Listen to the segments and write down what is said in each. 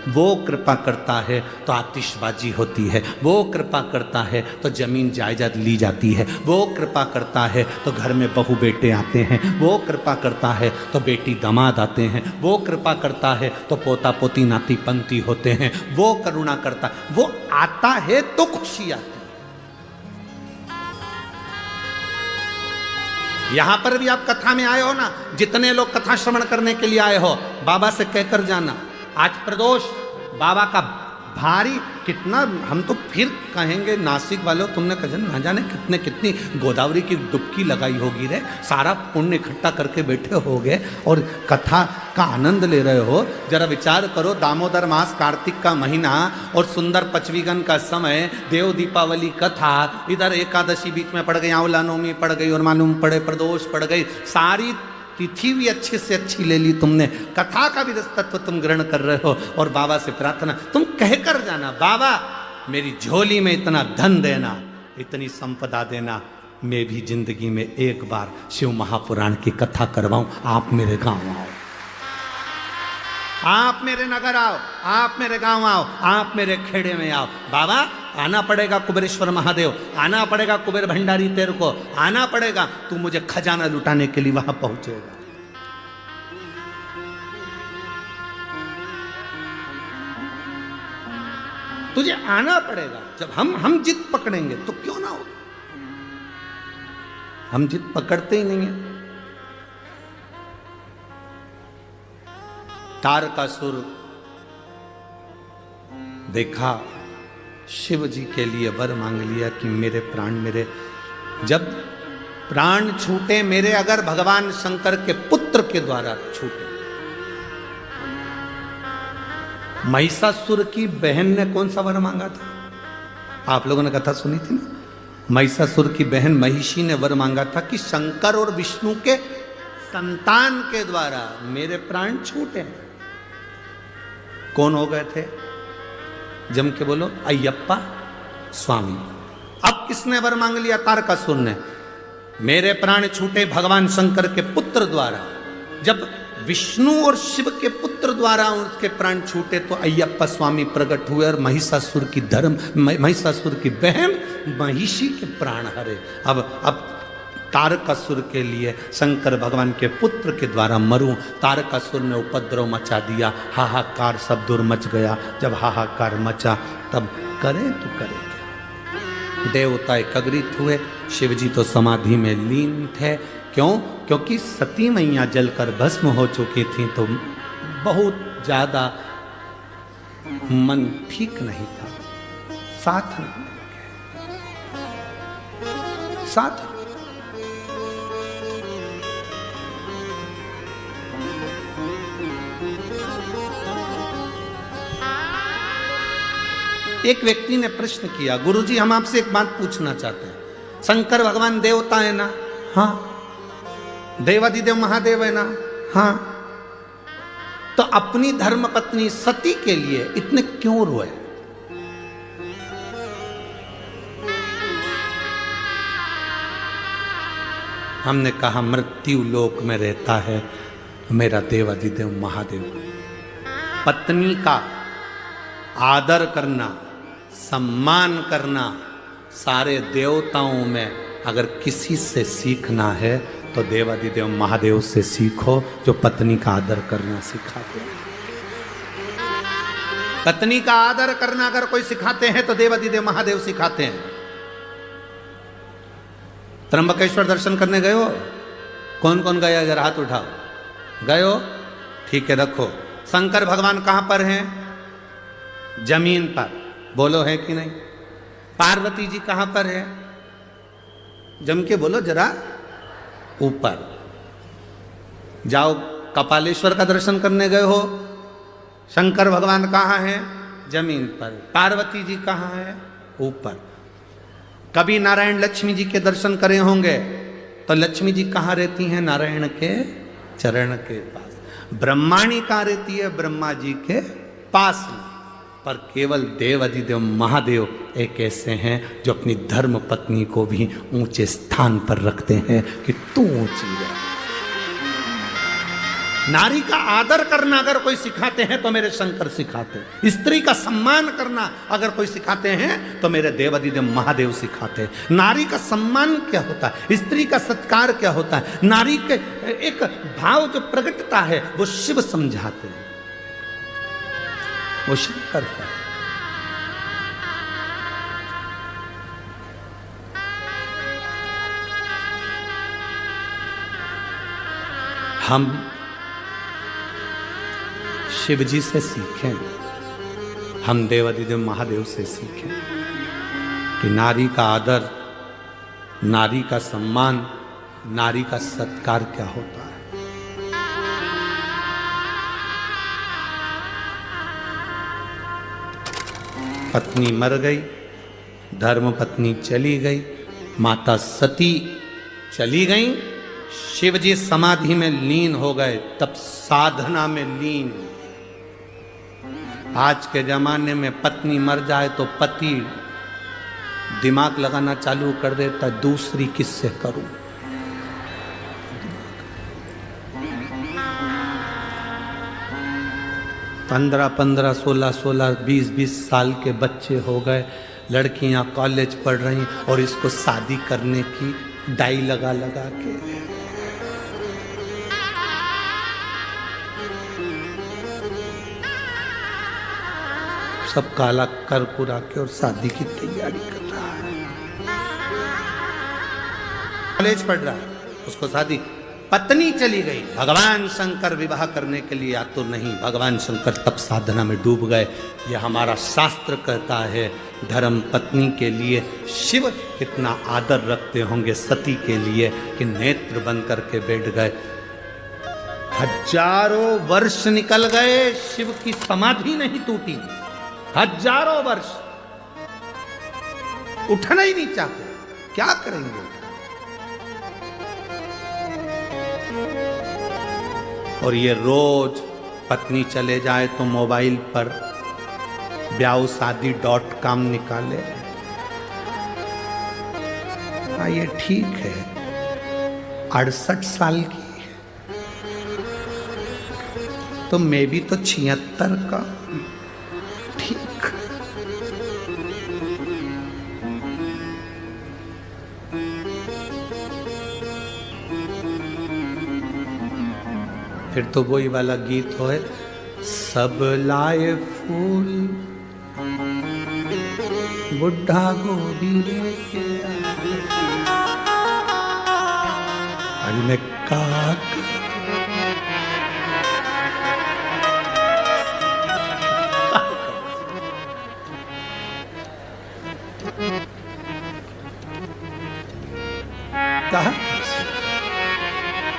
वो कृपा करता है तो आतिशबाजी होती है, वो कृपा करता है तो जमीन जायदाद ली जाती है, वो कृपा करता है तो घर में बहू बेटे आते हैं, वो कृपा करता है तो बेटी दामाद आते हैं, वो कृपा करता है तो पोता पोती नाती पंती होते हैं, वो करुणा करता, वो आता है तो खुशी आती है। यहां पर भी आप कथा में आए हो ना, जितने लोग कथा श्रवण करने के लिए आए हो, बाबा से कहकर जाना आज प्रदोष बाबा का भारी कितना, हम तो फिर कहेंगे नासिक वालों तुमने कजन ना जाने कितने कितनी गोदावरी की डुबकी लगाई होगी रे, सारा पुण्य इकट्ठा करके बैठे होगे और कथा का आनंद ले रहे हो। जरा विचार करो, दामोदर मास कार्तिक का महीना और सुंदर पचवीगन का समय, देव दीपावली कथा, इधर एकादशी बीच में पड़ गई, आंवला नवमी पड़ गई और मालूम पड़े प्रदोष पड़ गई, सारी तिथि भी अच्छे से अच्छी ले ली तुमने, कथा का भी तत्व तुम ग्रहण कर रहे हो और बाबा से प्रार्थना तुम कहकर जाना, बाबा मेरी झोली में इतना धन देना, इतनी संपदा देना, मैं भी जिंदगी में एक बार शिव महापुराण की कथा करवाऊं, आप मेरे गांव आओ, आप मेरे नगर आओ, आप मेरे गांव आओ, आप मेरे खेड़े में आओ। बाबा आना पड़ेगा कुबेरेश्वर महादेव, आना पड़ेगा कुबेर भंडारी तेरे को, आना पड़ेगा, तू मुझे खजाना लुटाने के लिए वहां पहुंचेगा। तुझे आना पड़ेगा। जब हम जिद पकड़ेंगे तो क्यों ना हो, हम जिद पकड़ते ही नहीं है। तारकासुर देखा, शिव जी के लिए वर मांग लिया कि मेरे प्राण, मेरे जब प्राण छूटे मेरे, अगर भगवान शंकर के पुत्र के द्वारा छूटे। महिषासुर की बहन ने कौन सा वर मांगा था, आप लोगों ने कथा सुनी थी ना, महिषासुर की बहन महिषी ने वर मांगा था कि शंकर और विष्णु के संतान के द्वारा मेरे प्राण छूटे। कौन हो गए थे, जम के बोलो, अय्यप्पा स्वामी। अब किसने वर मांग लिया, तारकासुर ने, मेरे प्राण छूटे भगवान शंकर के पुत्र द्वारा। जब विष्णु और शिव के पुत्र द्वारा उसके प्राण छूटे तो अय्यप्पा स्वामी प्रकट हुए और महिषासुर की बहन महिषी के प्राण हरे। अब तारकासुर के लिए शंकर भगवान के पुत्र के द्वारा मरूं, तारकासुर ने उपद्रव मचा दिया, हाहाकार सब दूर मच गया। जब हाहाकार मचा तब करे तो करे क्या, देवता एकत्रित हुए, शिव जी तो समाधि में लीन थे। क्यों? क्योंकि सती मैया जलकर भस्म हो चुकी थी, तो बहुत ज्यादा मन ठीक नहीं था, साथ नहीं लगे, साथ। एक व्यक्ति ने प्रश्न किया, गुरुजी हम आपसे एक बात पूछना चाहते हैं, शंकर भगवान देवता है ना? हाँ। देवादिदेव महादेव है ना? हाँ। तो अपनी धर्म पत्नी सती के लिए इतने क्यों रोए? हमने कहा मृत्यु लोक में रहता है मेरा देवादिदेव महादेव। पत्नी का आदर करना, सम्मान करना, सारे देवताओं में अगर किसी से सीखना है तो देवादिदेव महादेव से सीखो, जो पत्नी का आदर करना सिखाते हैं। पत्नी का आदर करना अगर कोई सिखाते हैं तो देवादिदेव महादेव सिखाते हैं। त्र्यंबकेश्वर दर्शन करने गए हो? कौन कौन गया, जरा हाथ उठाओ। गए हो? ठीक है, रखो। शंकर भगवान कहां पर हैं? जमीन पर, बोलो है कि नहीं? पार्वती जी कहां पर है? जम के बोलो जरा, ऊपर। जाओ, कपालेश्वर का दर्शन करने गए हो, शंकर भगवान कहां हैं? जमीन पर। पार्वती जी कहां है? ऊपर। कभी नारायण लक्ष्मी जी के दर्शन करे होंगे तो लक्ष्मी जी कहां रहती हैं? नारायण के चरण के पास। ब्रह्माणी कहां रहती है? ब्रह्मा जी के पास में। पर केवल देवादिदेव महादेव एक ऐसे हैं जो अपनी धर्म पत्नी को भी ऊंचे स्थान पर रखते हैं कि तू ऊंची रह। नारी का आदर करना अगर कोई सिखाते हैं तो मेरे शंकर सिखाते हैं। स्त्री का सम्मान करना अगर कोई सिखाते हैं तो मेरे देवादिदेव महादेव सिखाते हैं। नारी का सम्मान क्या होता है, स्त्री का सत्कार क्या होता है, नारी के एक भाव जो प्रकटता है वो शिव समझाते हैं, वो शंकर का। हम शिव जी से सीखें, हम देवादिदेव महादेव से सीखें कि नारी का आदर, नारी का सम्मान, नारी का सत्कार क्या होता है। पत्नी मर गई, धर्म पत्नी चली गई, माता सती चली गई, शिव जी समाधि में लीन हो गए, तब साधना में लीन। आज के जमाने में पत्नी मर जाए तो पति दिमाग लगाना चालू कर देता, दूसरी किससे करूं। पंद्रह 16, 20 साल के बच्चे हो गए, लड़कियां कॉलेज पढ़ रही और इसको शादी करने की डाई लगा लगा के। सब काला कर कुरा के और शादी की तैयारी कर रहा है। कॉलेज पढ़ रहा है, उसको शादी, पत्नी चली गई, भगवान शंकर विवाह करने के लिए आतुर नहीं, भगवान शंकर तब साधना में डूब गए। यह हमारा शास्त्र कहता है। धर्म पत्नी के लिए शिव कितना आदर रखते होंगे सती के लिए कि नेत्र बंद करके बैठ गए। हजारों वर्ष निकल गए, शिव की समाधि नहीं टूटी, हजारों वर्ष उठना ही नहीं चाहते, क्या करेंगे। और ये रोज पत्नी चले जाए तो मोबाइल पर ब्याहशादी.com निकाले। हाँ ये ठीक है, 68 साल की तो मैं भी तो 76 का, ठीक। फिर तो वही वाला गीत होए, सब लाए फूल बुढ़ा गोदी लेके आए, अरे मैं काका कहा।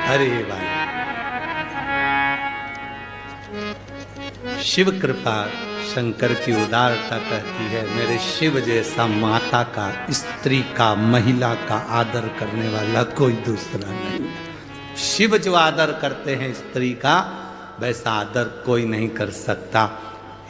अरे भाई शिव कृपा शंकर की उदारता कहती है, मेरे शिव जैसा माता का, स्त्री का, महिला का आदर करने वाला कोई दूसरा नहीं। शिव जो आदर करते हैं स्त्री का, वैसा आदर कोई नहीं कर सकता।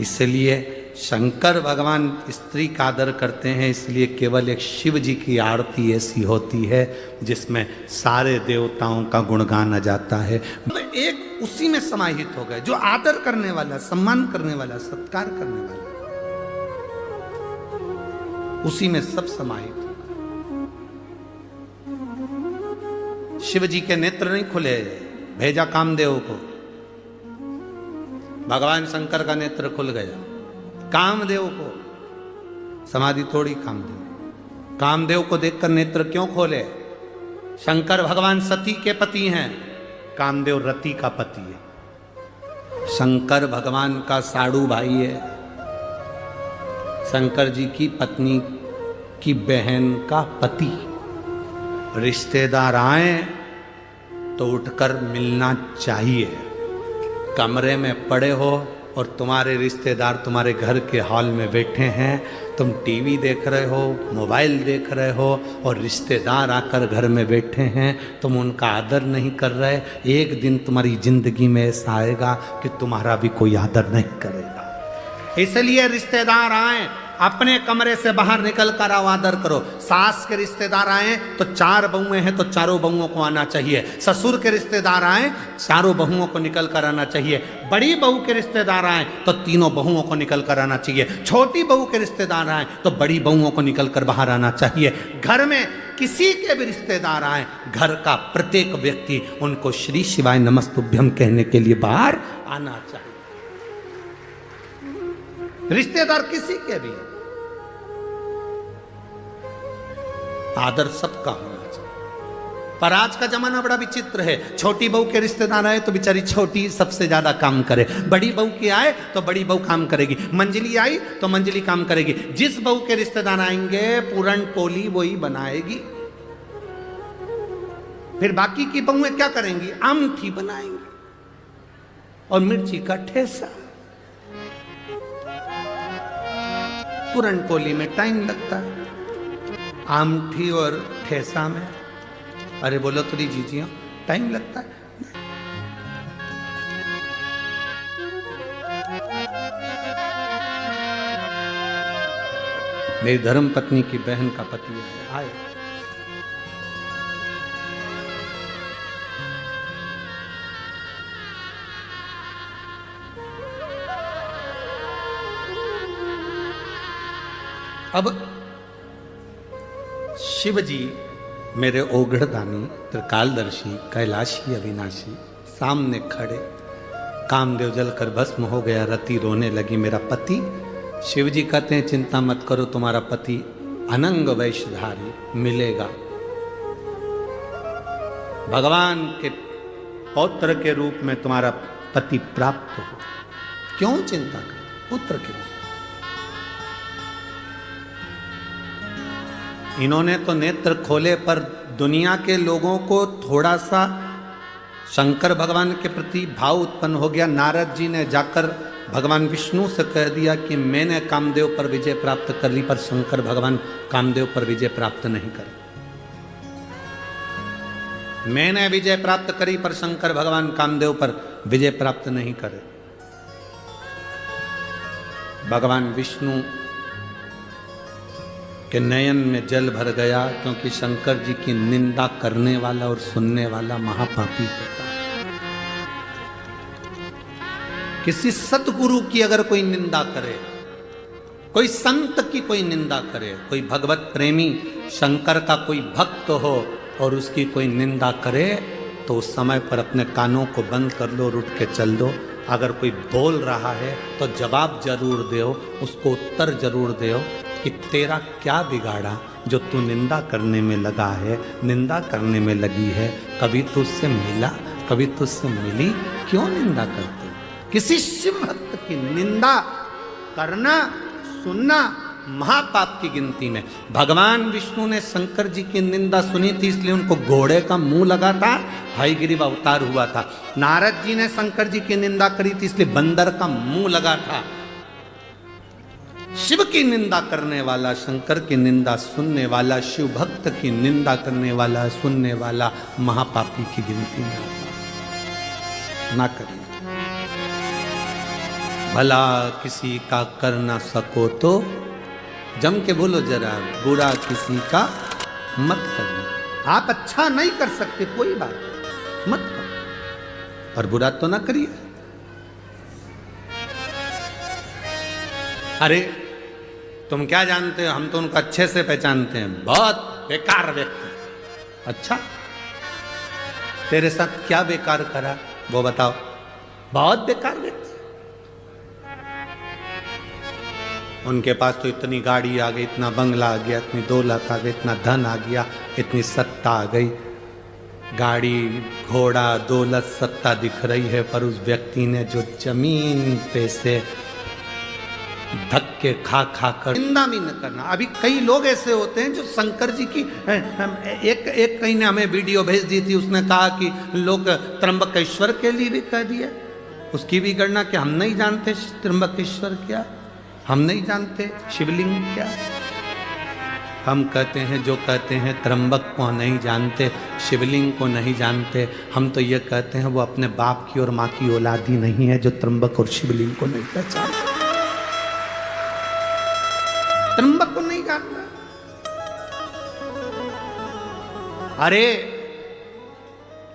इसलिए शंकर भगवान स्त्री का आदर करते हैं, इसलिए केवल एक शिव जी की आरती ऐसी होती है जिसमें सारे देवताओं का गुणगान आ जाता है। एक उसी में समाहित हो गए, जो आदर करने वाला, सम्मान करने वाला, सत्कार करने वाला, उसी में सब समाहित हो गए। शिव जी के नेत्र नहीं खुले, भेजा कामदेव को, भगवान शंकर का नेत्र खुल गया। कामदेव को समाधि थोड़ी, कामदेव को देखकर नेत्र क्यों खोले। शंकर भगवान सती के पति हैं, कामदेव रति का पति है। शंकर भगवान का साड़ू भाई है, शंकर जी की पत्नी की बहन का पति। रिश्तेदार आए तो उठकर मिलना चाहिए। कमरे में पड़े हो और तुम्हारे रिश्तेदार तुम्हारे घर के हॉल में बैठे हैं, तुम टीवी देख रहे हो, मोबाइल देख रहे हो और रिश्तेदार आकर घर में बैठे हैं, तुम उनका आदर नहीं कर रहे। एक दिन तुम्हारी जिंदगी में ऐसा आएगा कि तुम्हारा भी कोई आदर नहीं करेगा। इसलिए रिश्तेदार आए अपने कमरे से बाहर निकल कर आओ, आदर करो। सास के रिश्तेदार आए तो 4 बहुएं हैं तो चारों बहुओं को आना चाहिए। ससुर के रिश्तेदार आए, चारों बहुओं को निकल कर आना चाहिए। बड़ी बहू के रिश्तेदार आए तो तीनों बहुओं को निकल कर आना चाहिए। छोटी बहू के रिश्तेदार आए तो बड़ी बहुओं को निकल कर बाहर आना चाहिए। घर में किसी के भी रिश्तेदार आए, घर का प्रत्येक व्यक्ति उनको श्री शिवाय नमस्तुभ्यम कहने के लिए बाहर आना चाहिए। रिश्तेदार किसी के भी, आदर सबका होना चाहिए। पर आज का जमाना बड़ा विचित्र है। छोटी बहू के रिश्तेदार आए तो बेचारी छोटी सबसे ज्यादा काम करे, बड़ी बहू की आए तो बड़ी बहू काम करेगी, मंजली आई तो मंजली काम करेगी। जिस बहू के रिश्तेदार आएंगे पूरन पोली वही बनाएगी। फिर बाकी की बहुएं क्या करेंगी? आमठी बनाएंगी और मिर्ची का ठेसा। पूरन पोली में टाइम लगता है, आमठी और ठेसा में अरे बोलो तो जीजिया टाइम लगता है। मेरी धर्म पत्नी की बहन का पति आए, अब शिव जी मेरे ओघड़दानी त्रिकालदर्शी कैलाशी अविनाशी सामने खड़े। कामदेव जलकर भस्म हो गया, रति रोने लगी मेरा पति। शिव जी कहते हैं चिंता मत करो, तुम्हारा पति अनंग वैश्यधारी मिलेगा, भगवान के पौत्र के रूप में तुम्हारा पति प्राप्त हो। क्यों चिंता कर, पुत्र के रूप। इन्होंने तो नेत्र खोले पर दुनिया के लोगों को थोड़ा सा शंकर भगवान के प्रति भाव उत्पन्न हो गया। नारद जी ने जाकर भगवान विष्णु से कह दिया कि मैंने कामदेव पर विजय प्राप्त कर ली, पर शंकर भगवान कामदेव पर विजय प्राप्त नहीं करे। मैंने विजय प्राप्त करी पर शंकर भगवान कामदेव पर विजय प्राप्त नहीं करे। भगवान विष्णु के नयन में जल भर गया, क्योंकि शंकर जी की निंदा करने वाला और सुनने वाला महापापी होता है। किसी सतगुरु की अगर कोई निंदा करे, कोई संत की कोई निंदा करे, कोई भगवत प्रेमी शंकर का कोई भक्त हो और उसकी कोई निंदा करे, तो उस समय पर अपने कानों को बंद कर लो और उठ के चल दो। अगर कोई बोल रहा है तो जवाब जरूर दो, उसको उत्तर जरूर दो कि तेरा क्या बिगाड़ा जो तू निंदा करने में लगा है, निंदा करने में लगी है। कभी तुझसे मिला, कभी तुझसे मिली, क्यों निंदा करते? किसी शिव भक्त की निंदा करना, सुनना महापाप की गिनती में। भगवान विष्णु ने शंकर जी की निंदा सुनी थी, इसलिए उनको घोड़े का मुंह लगा था, हयग्रीव अवतार हुआ था। नारद जी ने शंकर जी की निंदा करी थी, इसलिए बंदर का मुंह लगा था। शिव की निंदा करने वाला, शंकर की निंदा सुनने वाला, शिव भक्त की निंदा करने वाला, सुनने वाला महापापी की गिनती में आता। ना करिए। भला किसी का कर ना सको तो जम के बोलो जरा, बुरा किसी का मत करिए। आप अच्छा नहीं कर सकते, कोई बात मत करो, पर बुरा तो ना करिए। अरे तुम क्या जानते हो, हम तो उनको अच्छे से पहचानते हैं, बहुत बेकार व्यक्ति। अच्छा, तेरे साथ क्या बेकार करा वो बताओ। बहुत बेकार व्यक्ति। उनके पास तो इतनी गाड़ी आ गई, इतना बंगला आ गया, इतनी दौलत आ गई, इतना धन आ गया, इतनी सत्ता आ गई। गाड़ी, घोड़ा, दौलत, सत्ता दिख रही है, पर उस व्यक्ति ने जो जमीन पे से धक्के खा खा कर निंदा भी न करना। अभी कई लोग ऐसे होते हैं जो शंकर जी की एक कहीं ने हमें वीडियो भेज दी थी, उसने कहा कि लोग त्र्यंबकेश्वर के लिए भी कह दिया। उसकी भी गणना कि हम नहीं जानते त्र्यंबकेश्वर क्या, हम नहीं जानते शिवलिंग क्या। हम कहते हैं, जो कहते हैं त्र्यंबक को नहीं जानते, शिवलिंग को नहीं जानते, हम तो ये कहते हैं वो अपने बाप की और माँ की औलाद ही नहीं है जो त्र्यंबक और शिवलिंग को नहीं पहचानते। त्र्यंबक को नहीं जानता? अरे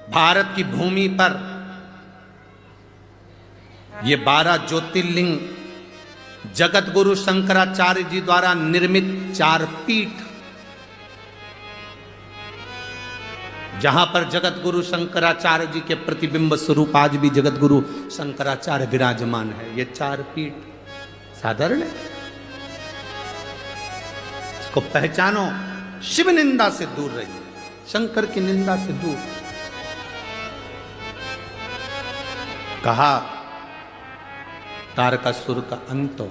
भारत की भूमि पर ये 12 ज्योतिर्लिंग जगत गुरु शंकराचार्य जी द्वारा निर्मित 4 पीठ, जहां पर जगत गुरु शंकराचार्य जी के प्रतिबिंब स्वरूप आज भी जगत गुरु शंकराचार्य विराजमान है। ये 4 पीठ साधारण है? इसको पहचानो, शिव निंदा से दूर रहिए, शंकर की निंदा से दूर। कहा तारकासुर का अंत हो,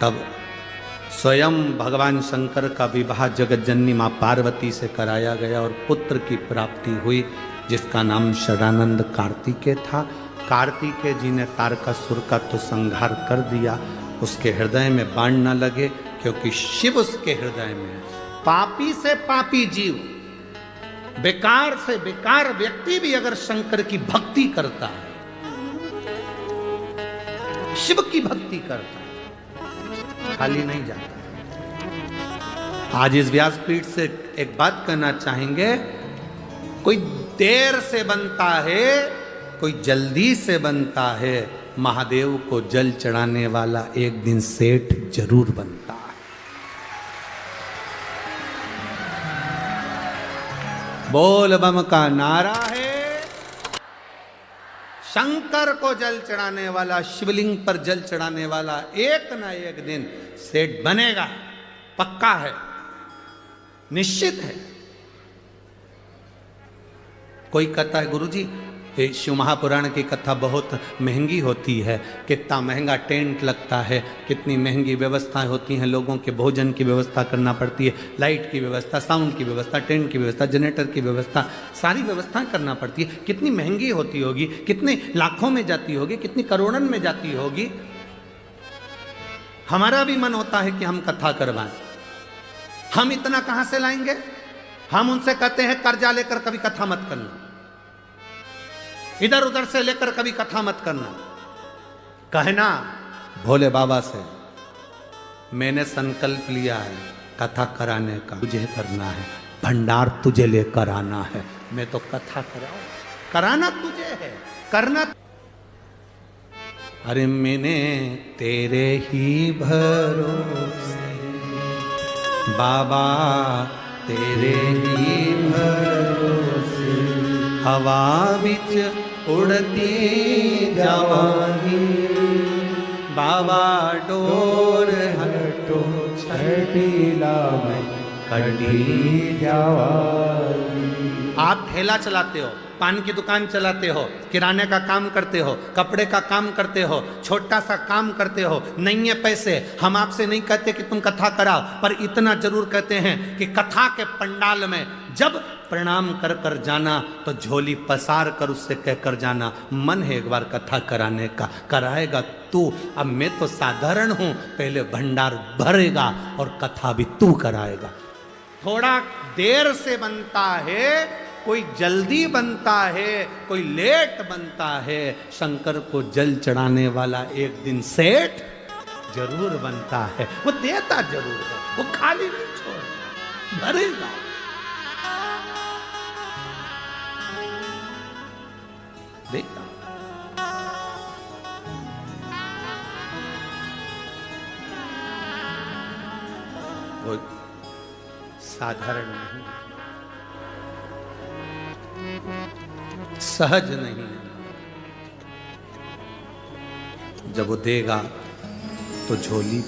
तब स्वयं भगवान शंकर का विवाह जगत जननी मां पार्वती से कराया गया और पुत्र की प्राप्ति हुई, जिसका नाम षडानंद कार्तिकेय था। कार्तिकेय जी ने तारकासुर का तो संहार कर दिया, उसके हृदय में बाण न लगे, क्योंकि शिव उसके हृदय में है। पापी से पापी जीव, बेकार से बेकार व्यक्ति भी अगर शंकर की भक्ति करता है, शिव की भक्ति करता है, खाली नहीं जाता। आज इस व्यासपीठ से एक बात कहना चाहेंगे, कोई देर से बनता है, कोई जल्दी से बनता है, महादेव को जल चढ़ाने वाला एक दिन सेठ जरूर बनता है। बोल बम का नारा है। शंकर को जल चढ़ाने वाला, शिवलिंग पर जल चढ़ाने वाला एक ना एक दिन सेठ बनेगा, पक्का है, निश्चित है। कोई कहता है गुरुजी शिव महापुराण की कथा बहुत महंगी होती है, कितना महंगा टेंट लगता है, कितनी महंगी व्यवस्थाएं होती हैं, लोगों के भोजन की व्यवस्था करना पड़ती है, लाइट की व्यवस्था, साउंड की व्यवस्था, टेंट की व्यवस्था, जनरेटर की व्यवस्था, सारी व्यवस्थाएं करना पड़ती है, कितनी महंगी होती होगी, कितने लाखों में जाती होगी, कितनी करोड़ों में जाती होगी। हमारा भी मन होता है कि हम कथा करवाएं, हम इतना कहां से लाएंगे? हम उनसे कहते हैं कर्जा लेकर कभी कथा मत करना, इधर उधर से लेकर कभी कथा मत करना। कहना भोले बाबा से, मैंने संकल्प लिया है कथा कराने का, तुझे करना है, भंडार तुझे लेकर आना है, मैं तो कथा कराऊं, कराना तुझे है, करना। अरे मैंने तेरे ही भरोसे बाबा, तेरे ही भरोसे हवा बिच उड़ती जवानी, बाबा डोर हटो छड़ीला में कटी जवानी। आप ठेला चलाते हो, पान की दुकान चलाते हो, किराने का काम करते हो, कपड़े का काम करते हो, छोटा सा काम करते हो, नहीं है पैसे, हम आपसे नहीं कहते कि तुम कथा कराओ, पर इतना जरूर कहते हैं कि कथा के पंडाल में जब प्रणाम कर कर जाना तो झोली पसार कर उससे कहकर जाना, मन है एक बार कथा कराने का, कराएगा तू। अब मैं तो साधारण हूं, पहले भंडार भरेगा और कथा भी तू कराएगा। थोड़ा देर से बनता है, कोई जल्दी बनता है, कोई लेट बनता है, शंकर को जल चढ़ाने वाला एक दिन सेठ जरूर बनता है। वो देता जरूर है, वो खाली नहीं छोड़ेगा, भरेगा। देखता वो साधारण नहीं, सहज नहीं है। जब वो देगा तो झोली